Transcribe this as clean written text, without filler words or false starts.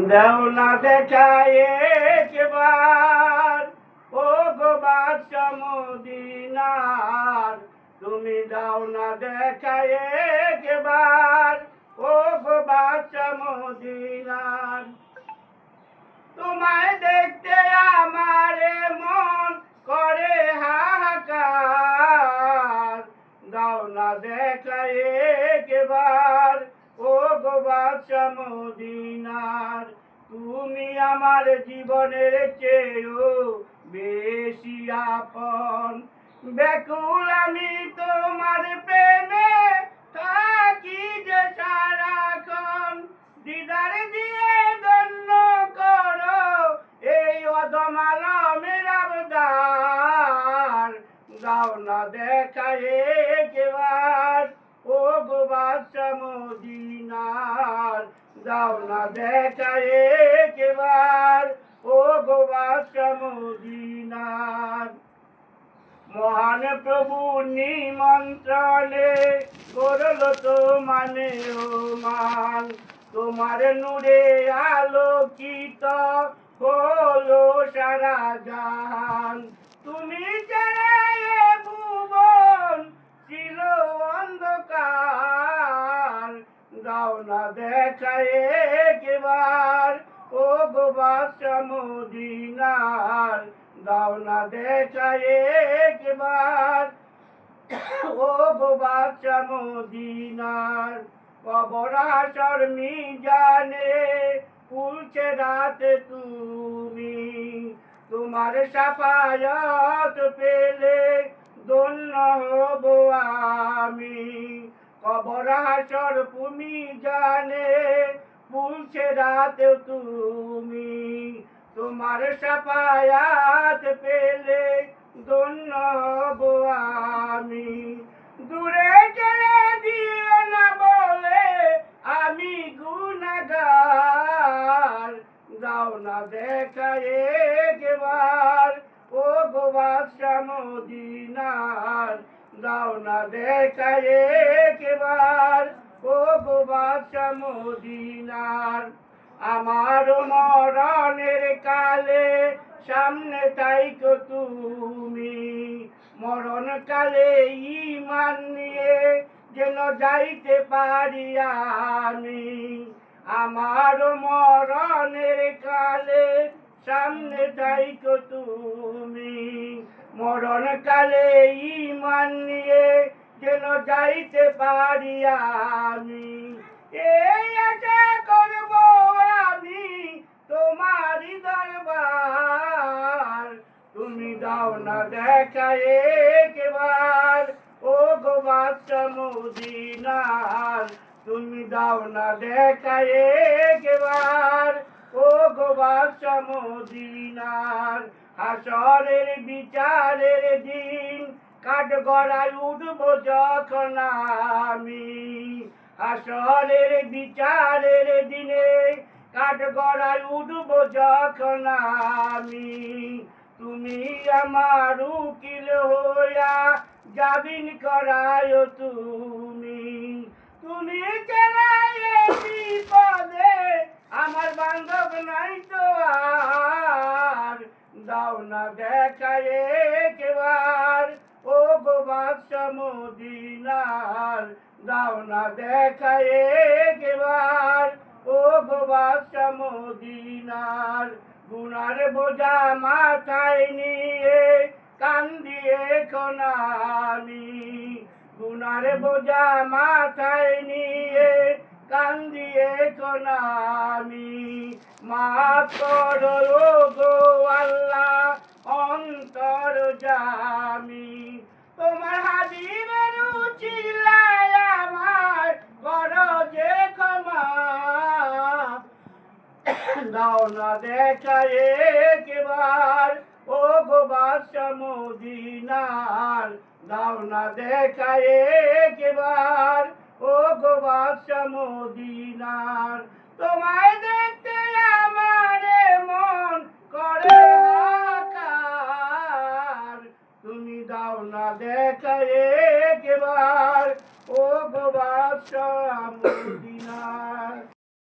দাও না দেখায় একবার, ও গো বাদশা মদিনার। তুমি দাও না দেখায় একবার, ও গো বাদশা মদিনার। তোমায় দেখতে আমার মন করে হাহাকার। দাও না দেখায় একবার, ও গো বাদশা মদিনার। তুমি আমার জীবনের চেয়েও বেশি আপন। ব্যাকুল আমি তোমার প্রেমে, থাকি যে সারাক্ষণ। দিদার দিয়ে ধন্য করো এই অদম আলমের আবদার। দাও না দেখায় একবার, ও গো বাদশা মদিনার। দাও না দেখায় একবার, ও গো বাদশা মদিনার। মহান প্রভু নিমন্ত্রণে করল তো মানে ও মান। তোমার নূরে আলোকিত হলো সারা জাহান। তুমি ছাড়া এ ভুবন ছিল অন্ধকার। দাও না দেখায় একবার, ও গো বাদশা মদিনার। দাও না দেখায় একবার, ও গো বাদশা মদিনার। কবর হাসর মিজানে পুলছে রাতে তুমি। তোমার শাফায়াত পেলে ধন্য হব আমি। কবর হাসর মিজানে পুলছে রাতে তুমি। তোমার শাফায়াত পেলে ধন্য হব আমি। দূরে চলে দিও না বলে আমি গুনাহগার। দাও না দেখায় একবার, ও গো বাদশা মদিনার। দাও না দেখায় একবার, ও গো বাদশা মদিনার। আমার মরণের কালে সামনে থাইকো তুমি। মরণ কালে ঈমান নিয়ে যেন যাইতে পারি আমি। আমার মরণের কালে সামনে থাইকো তুমি। মরণ কালে ঈমান নিয়ে যেন যাইতে পারি আমি। এই আশা করব আমি তোমারই দরবার। তুমি দাও না দেখায় একবার, ও গো বাদশা মদিনার। তুমি দাও না দেখায় একবার, ও গো বাদশা মদিনার। হাসরের বিচারের দিন কাঠগড়ায় উঠব যখন আমি। হাসরের বিচারের দিনে কাঠগড়ায় উঠব যখন আমি। তুমি আমার উকিল হইয়া জামিন করায় তুমি। তুমি ছাড়া এই বিপদে আমার বান্ধব নাই তো আর। দাও না দেখায় একবার, ও গো বাদশা মদিনার। দাও না দেখায় একবার, ও গো বাদশা মদিনার। গুনার বোঝা মাথায় নিয়ে কান্দি এখন আমি। গুনার বোঝা মাথায় নিয়ে কান্দি এখন আমি। মাফ করো গো আল্লাহ অন্তর জামি। তোমার হাবিবের উচিলায় আমার করো যে ক্ষমা। দাও না দেখায় একবার, ও গো বাদশা মদিনার। দাও না দেখায় একবার, ও গো বাদশা মদিনার। তোমায় দেখতে আমার মন করে হাহাকার। তুমি দাও না দেখায় একবার, ও গো বাদশা